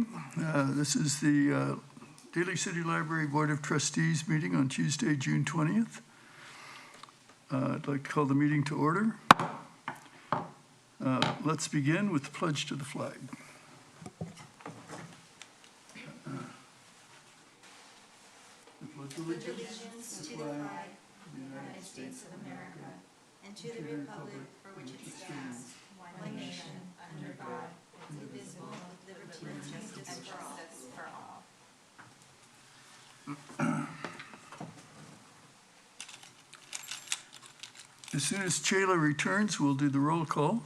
morning. This is the Daly City Library Board of Trustees meeting on Tuesday, June 20th. I'd like to call the meeting to order. Let's begin with the pledge to the flag. Allegiance to the flag of the United States of America and to the republic for which it stands, one nation, under God, indivisible, with liberty and justice for all. As soon as Chayla returns, we'll do the roll call.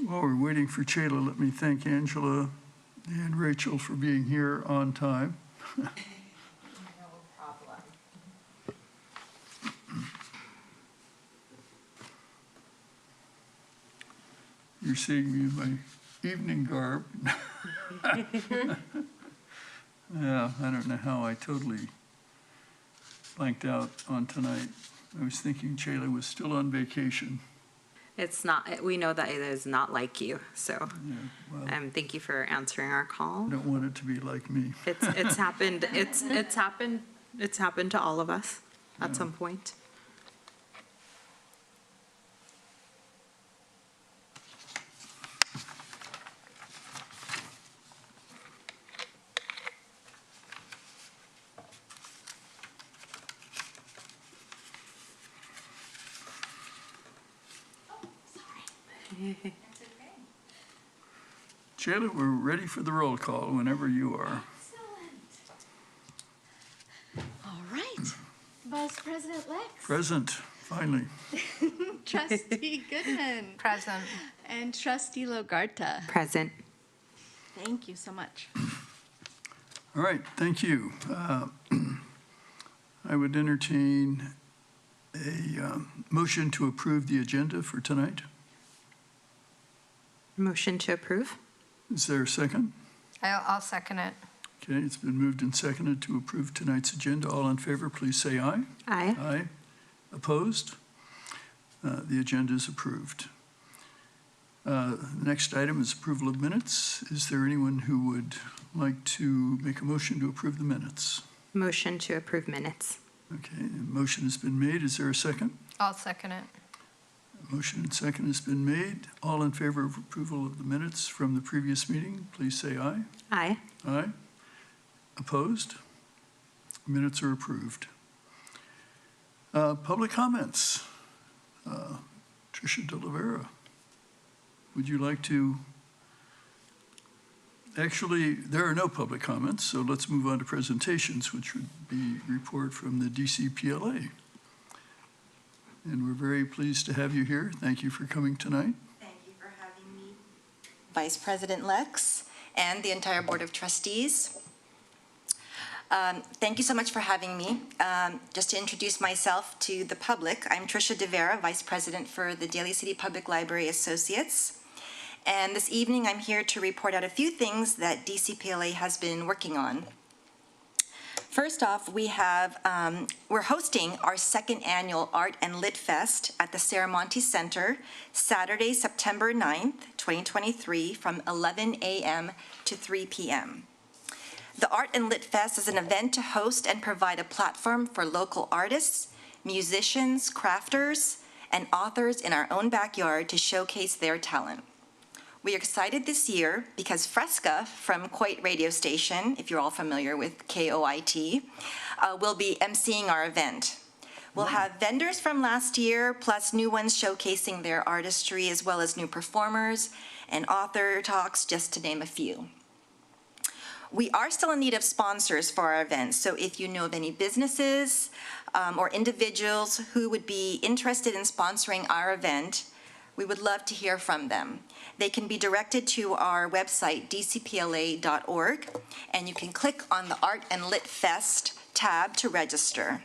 While we're waiting for Chayla, let me thank Angela and Rachel for being here on time. No problem. You're seeing me in my evening garb. Yeah, I don't know how I totally blanked out on tonight. I was thinking Chayla was still on vacation. It's not, we know that it is not like you, so Yeah, well, thank you for answering our call. I don't want it to be like me. It's happened, it's happened to all of us at some point. That's okay. Chayla, we're ready for the roll call whenever you are. Excellent. All right. Vice President Lex. Present, finally. Trustee Goodman. Present. And Trustee Logarta. Present. Thank you so much. All right, thank you. I would entertain a motion to approve the agenda for tonight. Motion to approve? Is there a second? I'll second it. Okay, it's been moved and seconded to approve tonight's agenda. All in favor, please say aye. Aye. Aye. Opposed? The agenda is approved. The next item is approval of minutes. Is there anyone who would like to make a motion to approve the minutes? Motion to approve minutes. Okay, a motion has been made. Is there a second? I'll second it. Motion and second has been made. All in favor of approval of the minutes from the previous meeting, please say aye. Aye. Aye. Opposed? Minutes are approved. Public comments. Tricia Devera, would you like to? Actually, there are no public comments, so let's move on to presentations, which would be report from the DCPLI. And we're very pleased to have you here. Thank you for coming tonight. Thank you for having me, Vice President Lex, and the entire Board of Trustees. Thank you so much for having me. Just to introduce myself to the public, I'm Tricia Devera, Vice President for the Daly City Public Library Associates. And this evening, I'm here to report out a few things that DCPLI has been working on. First off, we're hosting our second annual Art and Lit Fest at the Saramonte Center, Saturday, September 9th, 2023, from 11 a.m. to 3 p.m. The Art and Lit Fest is an event to host and provide a platform for local artists, musicians, crafters, and authors in our own backyard to showcase their talent. We are excited this year because Fresca from Coit Radio Station, if you're all familiar with KOIT, will be emceeing our event. We'll have vendors from last year, plus new ones showcasing their artistry, as well as new performers and author talks, just to name a few. We are still in need of sponsors for our events, so if you know of any businesses or individuals who would be interested in sponsoring our event, We would love to hear from them. They can be directed to our website, dcpla.org, and you can click on the Art and Lit Fest tab to register.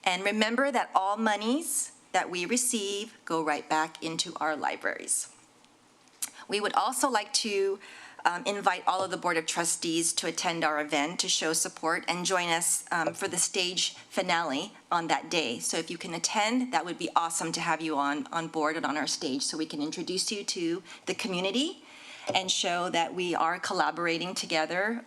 And remember that all monies that we receive go right back into our libraries. We would also like to invite all of the Board of Trustees to attend our event to show support and join us for the stage finale on that day. So if you can attend, that would be awesome to have you on board and on our stage so we can introduce you to the community and show that we are collaborating together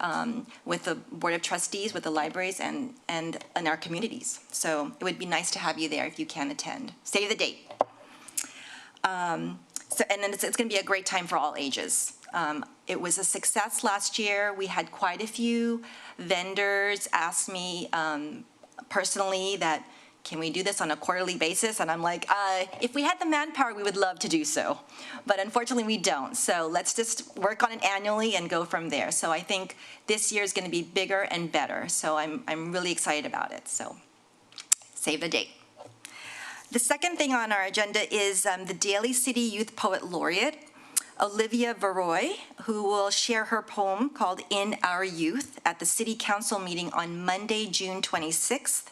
with the Board of Trustees, with the libraries, and in our communities. So it would be nice to have you there if you can attend. Save the date. And then it's going to be a great time for all ages. It was a success last year. We had quite a few vendors ask me personally that, can we do this on a quarterly basis? And I'm like, if we had the manpower, we would love to do so. But unfortunately, we don't. So let's just work on it annually and go from there. So I think this year is going to be bigger and better. So I'm really excited about it. So save the date. The second thing on our agenda is the Daly City Youth Poet Laureate, Olivia Veroy, who will share her poem called In Our Youth at the City Council meeting on Monday, June 26th.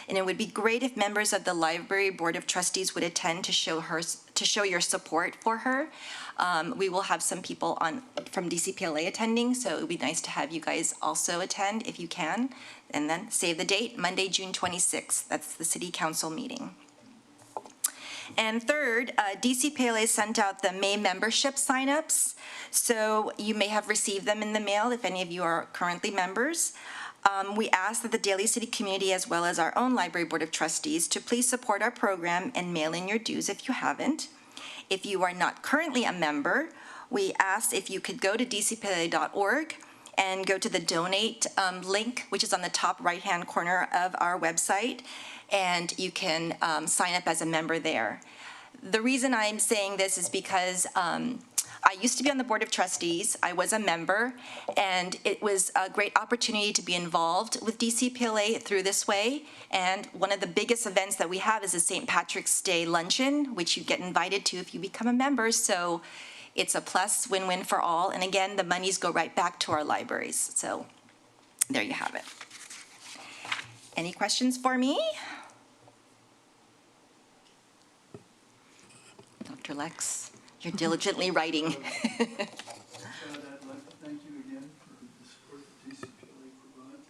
And it would be great if members of the Library Board of Trustees would attend to show your support for her. We will have some people from DCPLI attending, so it would be nice to have you guys also attend if you can. And then save the date, Monday, June 26th. That's the City Council meeting. And third, DCPLA sent out the May membership signups. So you may have received them in the mail if any of you are currently members. We ask that the Daly City community, as well as our own Library Board of Trustees, to please support our program and mail in your dues if you haven't. If you are not currently a member, we ask if you could go to dcpla.org and go to the donate link, which is on the top right-hand corner of our website, and you can sign up as a member there. The reason I'm saying this is because I used to be on the Board of Trustees. I was a member, and it was a great opportunity to be involved with DCPLA through this way. And one of the biggest events that we have is the St. Patrick's Day Luncheon, which you get invited to if you become a member. So it's a plus win-win for all. And again, the monies go right back to our libraries. So there you have it. Any questions for me? Dr. Lex, you're diligently writing. I'd like to thank you again for the support that DCPLA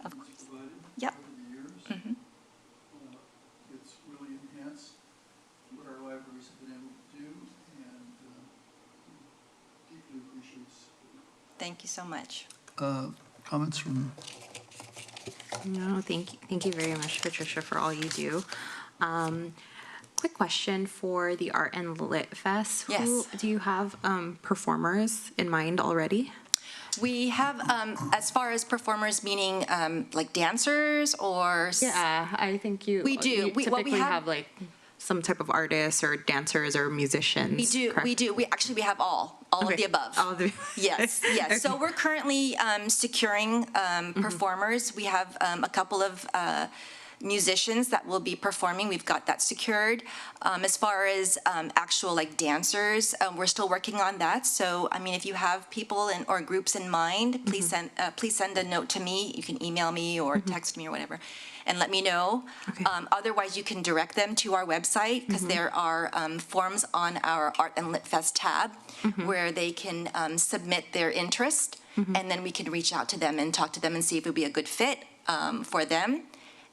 has provided Yep. over the years. Mm-hmm. It's really enhanced what our libraries have been able to do, and deeply appreciate support. Thank you so much. Comments from? No, thank you very much, Patricia, for all you do. Quick question for the Art and Lit Fest. Yes. Do you have performers in mind already? We have, as far as performers, meaning like dancers or? Yeah, I think you. We do. You What we typically have- have like some type of artists or dancers or musicians. We do. correct? We do. We have all of Okay. the above. All of the. Yes, yes. Okay. So we're currently securing performers. We have a couple of musicians that will be performing. We've got that secured. As far as actual like dancers, we're still working on that. So I mean, if you have people or groups in mind, please send a note to me. You can email me or text me or whatever, and let me know. Okay. Otherwise, you can direct them to our website because there are forms on our Art and Lit Fest tab where they can submit their interest, and then we can reach out to them and talk to them and see if it would be a good fit for them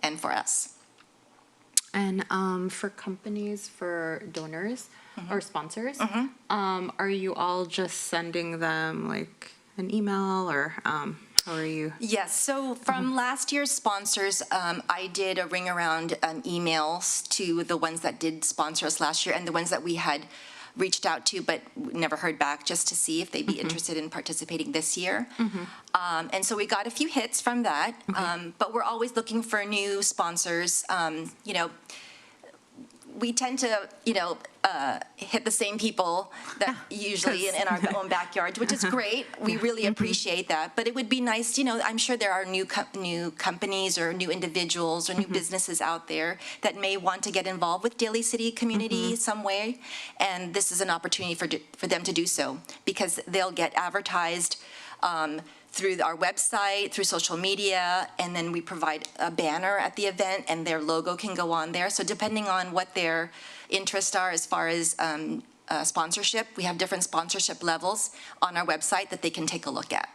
and for us. And for companies, for donors or sponsors, are you all just sending them like an email or how are you? Yes, so from last year's sponsors, I did a ring around emails to the ones that did sponsor us last year and the ones that we had reached out to but never heard back, just to see if they'd be interested in participating this year. And so we got a few hits from that, but we're always looking for new sponsors. You know, we tend to, hit the same people that usually in our own backyards, which is great. We really appreciate that. But it would be nice, I'm sure there are new companies or new individuals or new businesses out there that may want to get involved with Daly City community some way. And this is an opportunity for them to do so, because they'll get advertised through our website, through social media, and then we provide a banner at the event, and their logo can go on there. So depending on what their interests are as far as sponsorship, we have different sponsorship levels on our website that they can take a look at.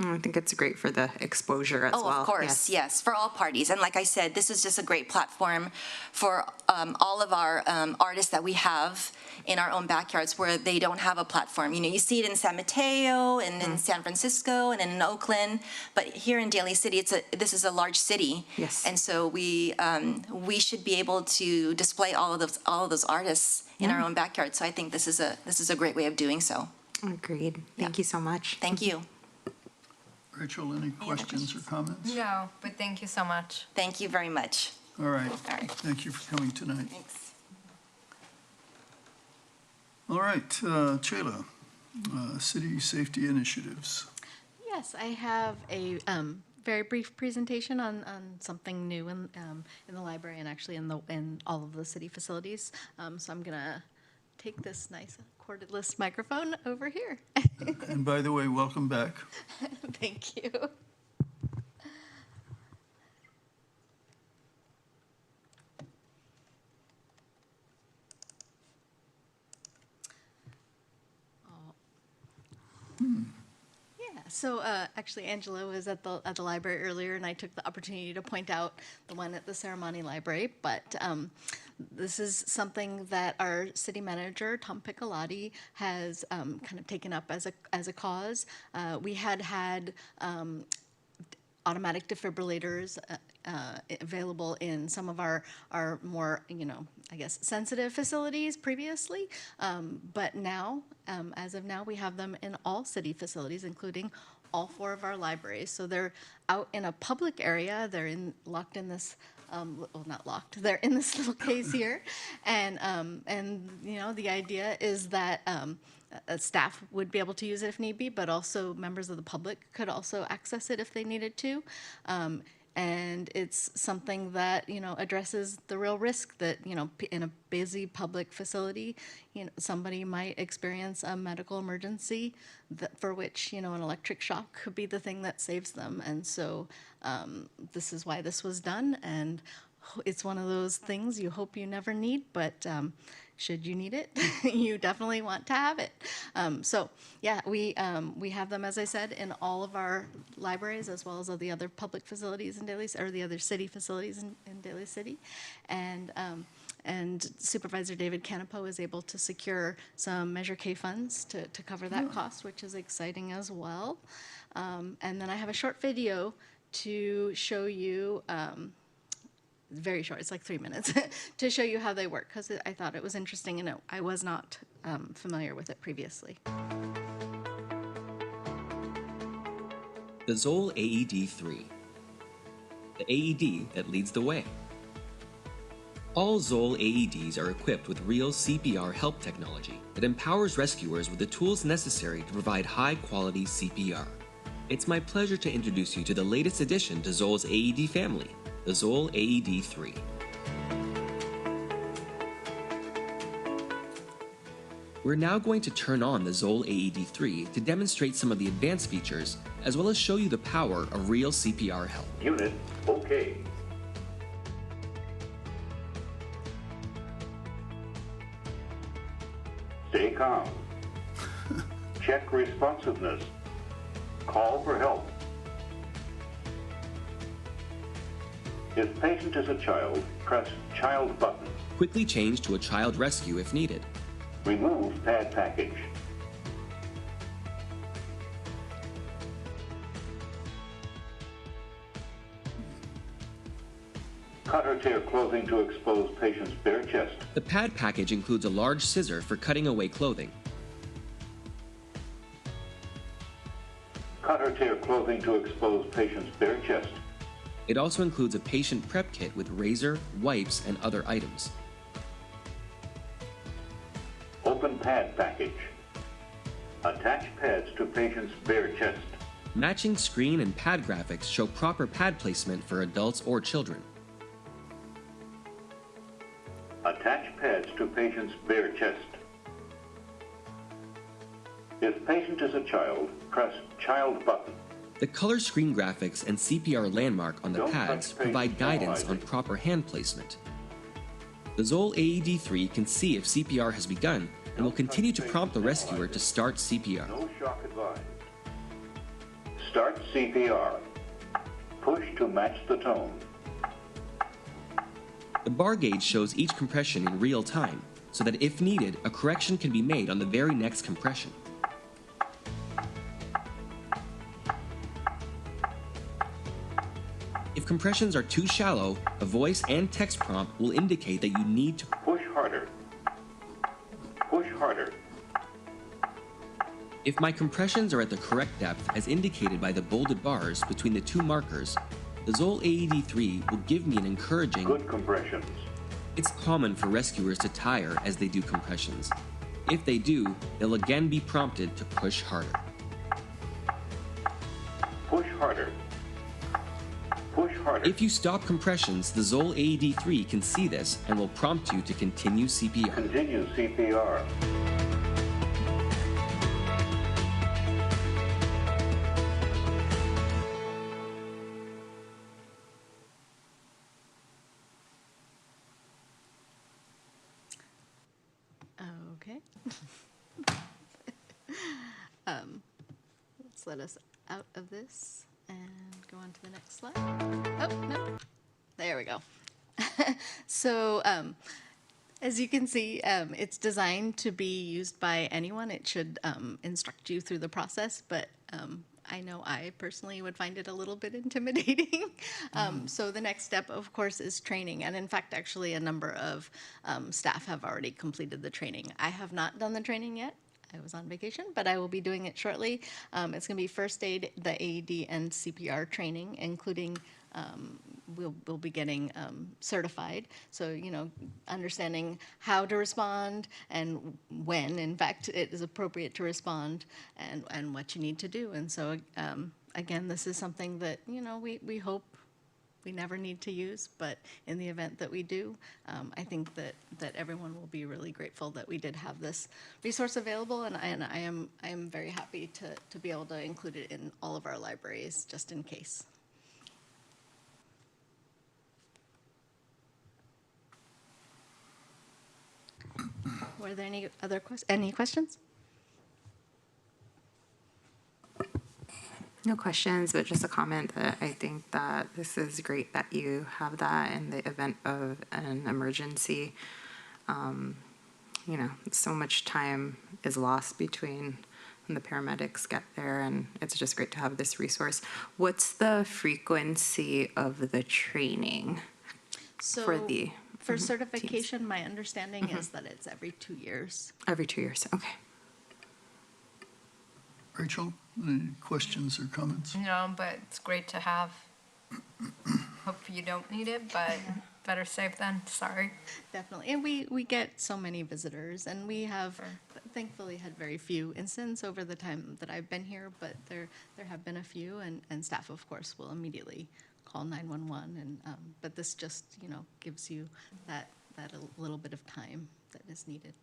I think it's great for the exposure as well. Oh, of course, yes, for all parties. And like I said, this is just a great platform for all of our artists that we have in our own backyards where they don't have a platform. You see it in San Mateo and in San Francisco and in Oakland, but here in Daly City, this is a large city. Yes. And so we should be able to display all of those artists in our own backyard. So I think this is a great way of doing so. Agreed. Thank you so much. Thank you. Rachel, any questions or comments? No, but thank you so much. Thank you very much. All right. All right. Thank you for coming tonight. Thanks. All right, Chayla, city safety initiatives. Yes, I have a very brief presentation on something new in the library and actually in all of the city facilities. So I'm gonna take this nice cordless microphone over here. And by the way, welcome back. Thank you. Yeah, so actually Angela was at the library earlier, and I took the opportunity to point out the one at the Ceremony Library, but this is something that our city manager, Tom Piccolotti, has kind of taken up as a cause. We had automatic defibrillators available in some of our more, I guess, sensitive facilities previously. But now, as of now, we have them in all city facilities, including all 4 of our libraries. So they're out in a public area. They're locked in this, well, not locked. They're in this little case here. And the idea is that staff would be able to use it if need be, but also members of the public could also access it if they needed to. And it's something that, addresses the real risk that, in a busy public facility, somebody might experience a medical emergency for which, an electric shock could be the thing that saves them. And so this is why this was done. And it's one of those things you hope you never need, but should you need it, you definitely want to have it. So yeah, we have them, as I said, in all of our libraries, as well as all the other public facilities in Daly, or the other city facilities in Daly City. And Supervisor David Canapo is able to secure some Measure K funds to cover that cost, which is exciting as well. And then I have a short video to show you, very short, it's like 3 minutes, to show you how they work, because I thought it was interesting and I was not familiar with it previously. The Zoll AED-3, the AED that leads the way. All Zoll AEDs are equipped with real CPR help technology that empowers rescuers with the tools necessary to provide high-quality CPR. It's my pleasure to introduce you to the latest addition to Zoll's AED family, the Zoll AED-3. We're now going to turn on the Zoll AED-3 to demonstrate some of the advanced features, as well as show you the power of real CPR help. Unit, okay. Stay calm. Check responsiveness. Call for help. If patient is a child, press child button. Quickly change to a child rescue if needed. Remove pad package. Cut or tear clothing to expose patient's bare chest. The pad package includes a large scissor for cutting away clothing. Cut or tear clothing to expose patient's bare chest. It also includes a patient prep kit with razor, wipes, and other items. pad package. Attach pads to patient's bare chest. Matching screen and pad graphics show proper pad placement for adults or children. Attach pads to patient's bare chest. If patient is a child, press child button. The color screen graphics and CPR landmark on the Don't pads touch provide page guidance on normalizing. proper hand placement. The Zoll AED3 can see if CPR has begun and will continue to prompt the rescuer to start CPR. No shock advised. Start CPR. Push to match the tone. The bar gauge shows each compression in real time, so that if needed, a correction can be made on the very next compression. If compressions are too shallow, a voice and text prompt will indicate that you need to Push harder. Push harder. If my compressions are at the correct depth as indicated by the bolded bars between the two markers, the Zoll AED3 will give me an encouraging, Good compressions. it's common for rescuers to tire as they do compressions. If they do, they'll again be prompted to push harder. Push harder. Push harder. If you stop compressions, the Zoll AED3 can see this and will prompt you to continue CPR. Continue CPR. Okay. Let's let us out of this and go on to the next slide. Oh, no. There we go. So, as you can see, it's designed to be used by anyone. It should instruct you through the process, but I know I personally would find it a little bit intimidating. So the next step, of course, is training. And in fact, actually, a number of staff have already completed the training. I have not done the training yet. I was on vacation, but I will be doing it shortly. It's going to be first aid, the AED, and CPR training, including we'll be getting certified. So, you know, understanding how to respond and when, in fact, it is appropriate to respond and what you need to do. And so, again, this is something that, you know, we hope we never need to use, but in the event that we do, I think that everyone will be really grateful that we did have this resource available, and I am very happy to be able to include it in all of our libraries, just in case. Were there any other questions? No questions, but just a comment that I think that this is great that you have that in the event of an emergency. You know, so much time is lost between when the paramedics get there, and it's just great to have this resource. What's the frequency of the training for the For certification, my understanding is that it's every 2 years. every 2 years? Okay. Rachel, any questions or comments? No, but it's great to have. Hope you don't need it, but better safe than sorry. Definitely. And we get so many visitors, and we have thankfully had very few incidents over the time that I've been here, but there have been a few, and staff, of course, will immediately call 911. And but this just, you know, gives you that a little bit of time that is needed.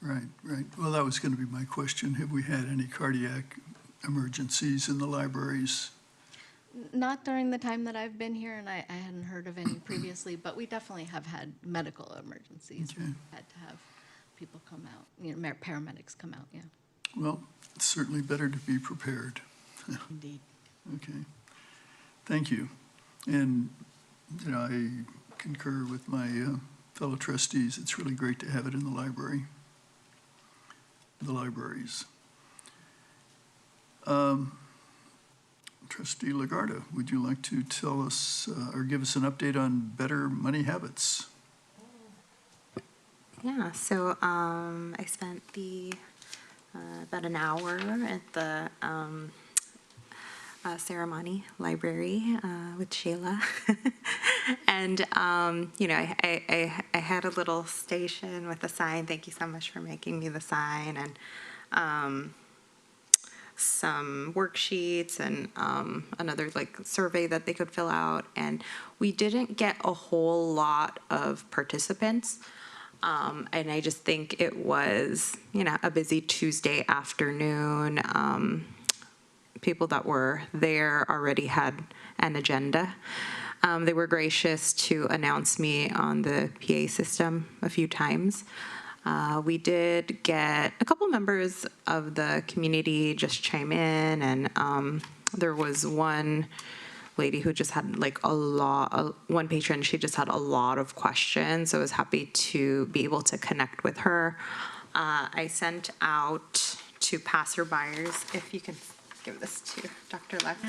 Right, right. Well, that was going to be my question. Have we had any cardiac emergencies in the libraries? Not during the time that I've been here, and I hadn't heard of any previously, but we definitely have had medical emergencies. Okay. We've had to have people come out, you know, paramedics come out, yeah. Well, it's certainly better to be prepared. Indeed. Okay. Thank you. And, you know, I concur with my fellow trustees. It's really great to have it in the library, the libraries. Trustee Lagarda, would you like to tell us or give us an update on better money habits? Yeah, so I spent about an hour at the ceremony library with Shayla. And, you know, I had a little station with a sign. Thank you so much for making me the sign. And some worksheets and another like survey that they could fill out. And we didn't get a whole lot of participants. And I just think it was, you know, a busy Tuesday afternoon. People that were there already had an agenda. They were gracious to announce me on the PA system a few times. We did get a couple members of the community just chime in, and there was one lady who just had like one patron, she just had a lot of questions, so I was happy to be able to connect with her. I sent out to passerbyers, if you can give this to Dr. Lex,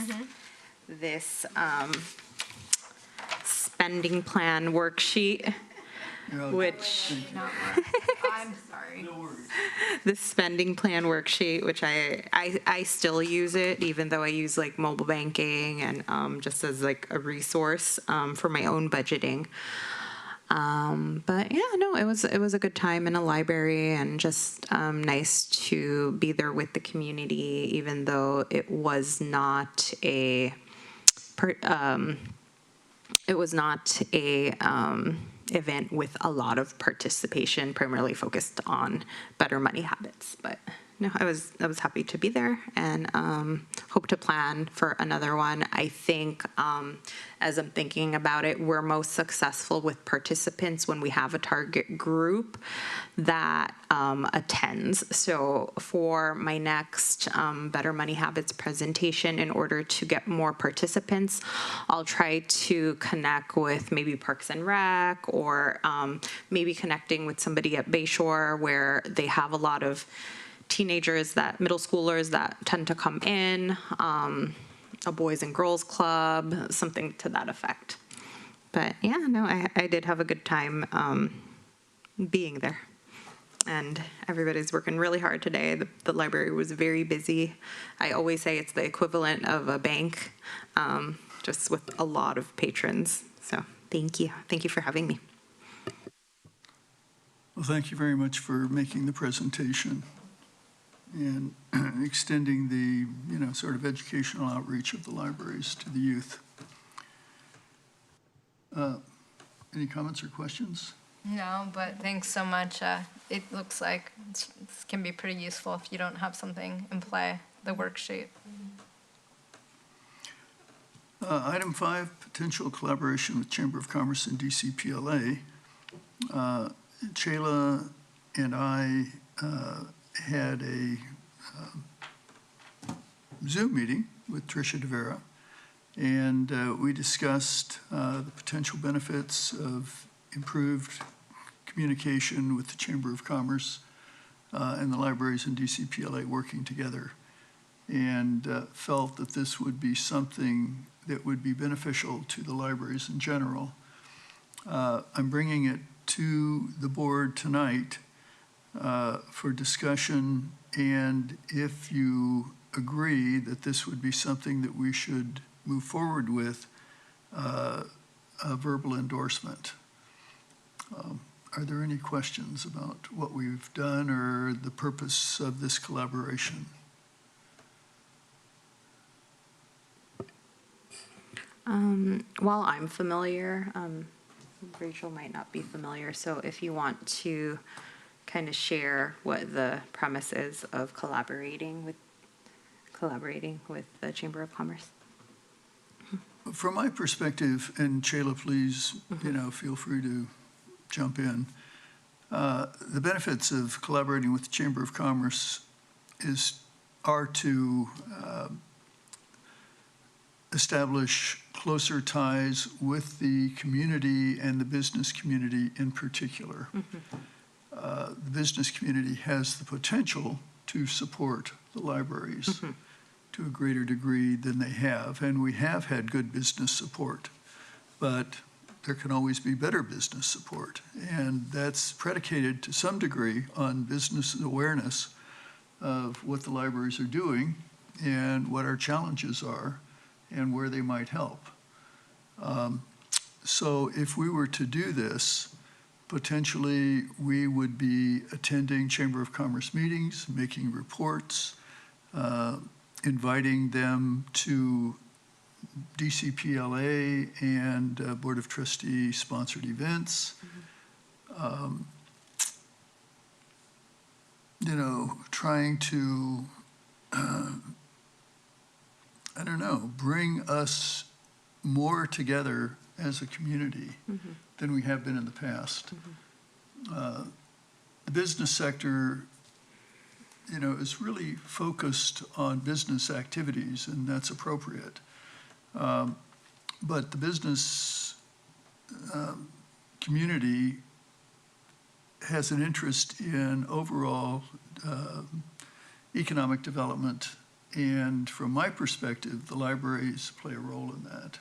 this spending plan worksheet, which I'm sorry. the spending plan worksheet, which I still use it, even though I use like mobile banking and just as like a resource for my own budgeting. But yeah, no, it was a good time in a library, and just nice to be there with the community, even though it was not a event with a lot of participation, primarily focused on better money habits. But no, I was happy to be there, and hope to plan for another one. I think as I'm thinking about it, we're most successful with participants when we have a target group that attends. So for my next Better Money Habits presentation, in order to get more participants, I'll try to connect with maybe Parks and Rec, or maybe connecting with somebody at Bayshore where they have a lot of teenagers, middle schoolers that tend to come in, a Boys and Girls Club, something to that effect. But yeah, no, I did have a good time being there. And everybody's working really hard today. The library was very busy. I always say it's the equivalent of a bank, just with a lot of patrons. So thank you. Thank you for having me. Well, thank you very much for making the presentation and extending the, you know, sort of educational outreach of the libraries to the youth. Any comments or questions? No, but thanks so much. It looks like this can be pretty useful if you don't have something in play, the worksheet. Item 5, potential collaboration with Chamber of Commerce and DCPLI. Chayla and I had a Zoom meeting with Tricia Devera, and we discussed the potential benefits of improved communication with the Chamber of Commerce and the libraries and DCPLI working together, and felt that this would be something that would be beneficial to the libraries in general. I'm bringing it to the board tonight for discussion, and if you agree that this would be something that we should move forward with, a verbal endorsement. Are there any questions about what we've done or the purpose of this collaboration? While I'm familiar, Rachel might not be familiar, so if you want to kind of share what the premise is of collaborating with the Chamber of Commerce. From my perspective, and Chayla, please, you know, feel free to jump in. The benefits of collaborating with the Chamber of Commerce are to establish closer ties with the community and the business community in particular. The business community has the potential to support the libraries to a greater degree than they have, and we have had good business support, but there can always be better business support, and that's predicated to some degree on business awareness of what the libraries are doing and what our challenges are, and where they might help. So if we were to do this, potentially we would be attending Chamber of Commerce meetings, making reports, inviting them to DCPLA and Board of Trustee sponsored events. Trying to, I don't know, bring us more together as a community than we have been in the past. The business sector, is really focused on business activities, and that's appropriate. But the business community has an interest in overall economic development, and from my perspective, the libraries play a role in that.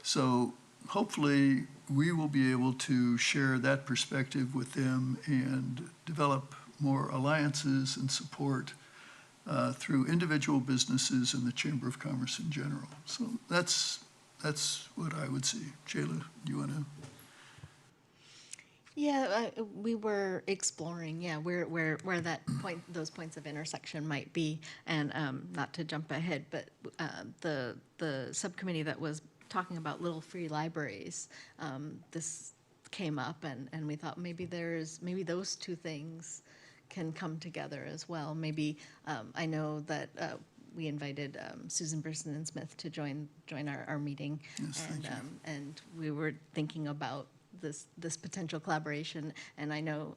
So hopefully we will be able to share that perspective with them and develop more alliances and support through individual businesses and the Chamber of Commerce in general. So that's what I would see. Jayla, you want to? Yeah, we were exploring, where that point, those points of intersection might be, and not to jump ahead, but the subcommittee that was talking about little free libraries, this came up, and we thought maybe those two things can come together as well. Maybe I know that we invited Susan Burson and Smith to join our meeting, Yes, and we were thinking about this potential collaboration, and I know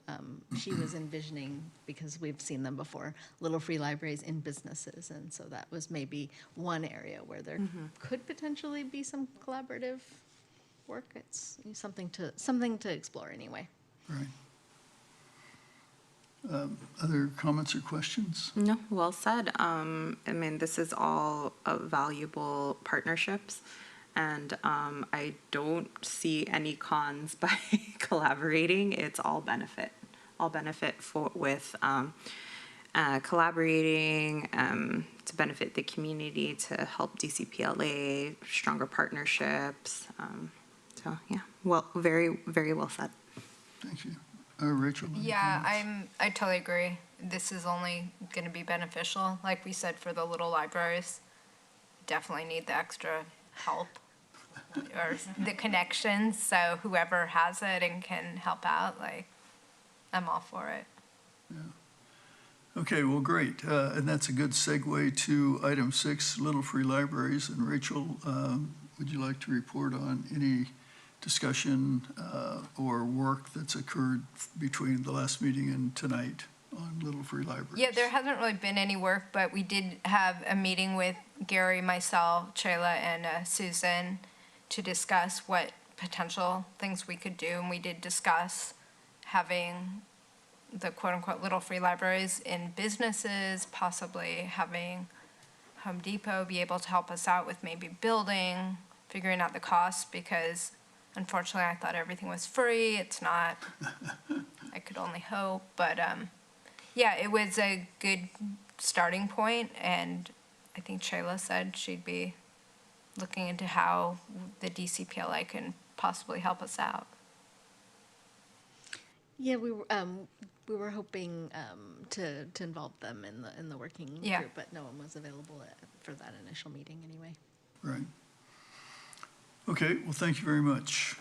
she was envisioning, because we've seen them before, little free libraries in businesses, and so that was maybe one area where there could potentially be some collaborative work. It's something to explore anyway. Right. Other comments or questions? No, well said. This is all valuable partnerships, and I don't see any cons by collaborating. It's all benefit with collaborating to benefit the community, to help DCPLA, stronger partnerships. So yeah, well, very, very well said. Thank you. Rachel? any Yeah, comments? I totally agree. This is only going to be beneficial. Like we said, for the little libraries, definitely need the extra help or the connections. So whoever has it and can help out, I'm all for it. Okay, well, great. And that's a good segue to item 6, little free libraries. And Rachel, would you like to report on any discussion or work that's occurred between the last meeting and tonight on little free libraries? Yeah, there hasn't really been any work, but we did have a meeting with Gary, myself, Trayla, and Susan to discuss what potential things we could do. And we did discuss having the quote-unquote little free libraries in businesses, possibly having Home Depot be able to help us out with maybe building, figuring out the costs, because unfortunately I thought everything was free. It's not. I could only hope. But yeah, it was a good starting point, and I think Trayla said she'd be looking into how the DCPLI can possibly help us out. Yeah, we were hoping to involve them in the working group, but no one was available for that initial meeting anyway. Right. Okay, well, thank you very much.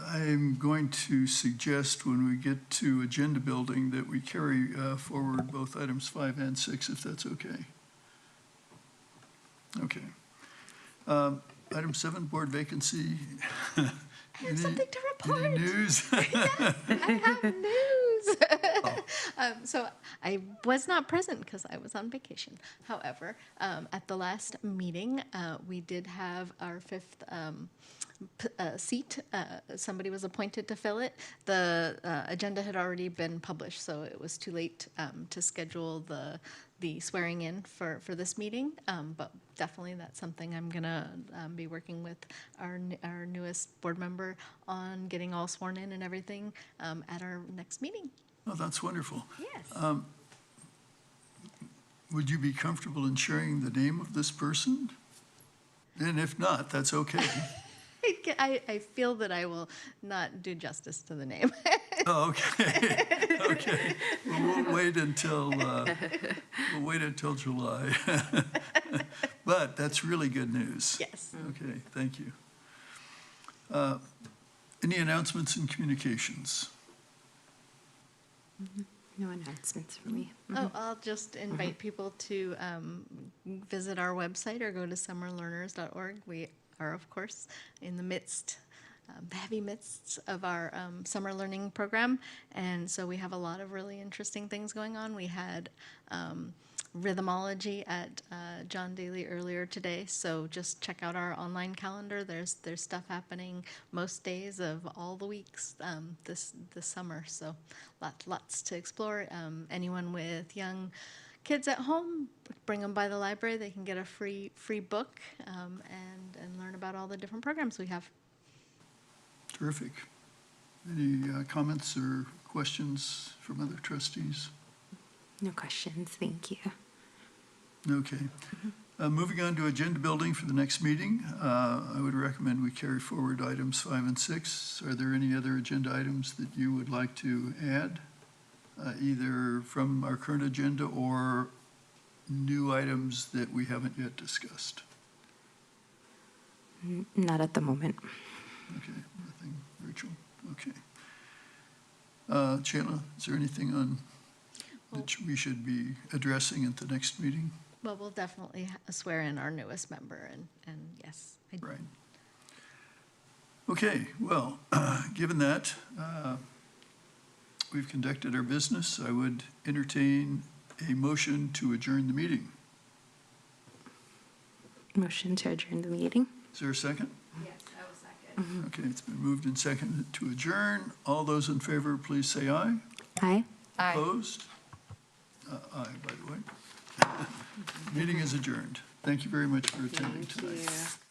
I'm going to suggest when we get to agenda building that we carry forward both items 5 and 6, if that's okay. Okay. Item 7, board vacancy. I have something to report. Any news? Yes, I have news. So I was not present because I was on vacation. However, at the last meeting, we did have our 5th seat. Somebody was appointed to fill it. The agenda had already been published, so it was too late to schedule the swearing in for this meeting. But definitely that's something I'm gonna be working with our newest board member on, getting all sworn in and everything at our next meeting. Oh, that's wonderful. Yes. Would you be comfortable in sharing the name of this person? And if not, that's okay. I feel that I will not do justice to the name. Oh, okay, okay. Well, we'll wait until July. But that's really good news. Yes. Okay, thank you. Any announcements and communications? No announcements for me. Oh, I'll just invite people to visit our website or go to summerlearners.org. We are, of course, in the midst, the heavy midst of our summer learning program. And so we have a lot of really interesting things going on. We had rhythmology at John Daly earlier today. So just check out our online calendar. There's stuff happening most days of all the weeks this summer. So lots to explore. Anyone with young kids at home, bring them by the library. They can get a free book and learn about all the different programs we have. Terrific. Any comments or questions from other trustees? No questions, thank you. Okay. Moving on to agenda building for the next meeting, I would recommend we carry forward items 5 and 6. Are there any other agenda items that you would like to add, either from our current agenda or new items that we haven't yet discussed? Not at the moment. Okay, nothing, Rachel. Okay. Shayla, is there anything on that we should be addressing at the next meeting? Well, we'll definitely swear in our newest member, and yes. Right. Okay, well, given that we've conducted our business, I would entertain a motion to adjourn the meeting. Motion to adjourn the meeting. Is there a second? Yes, I will second. Okay, it's been moved and seconded to adjourn. All those in favor, please say aye. Aye. Aye. Opposed? Aye, by the way. Meeting is adjourned. Thank you very much for attending Thank tonight. you.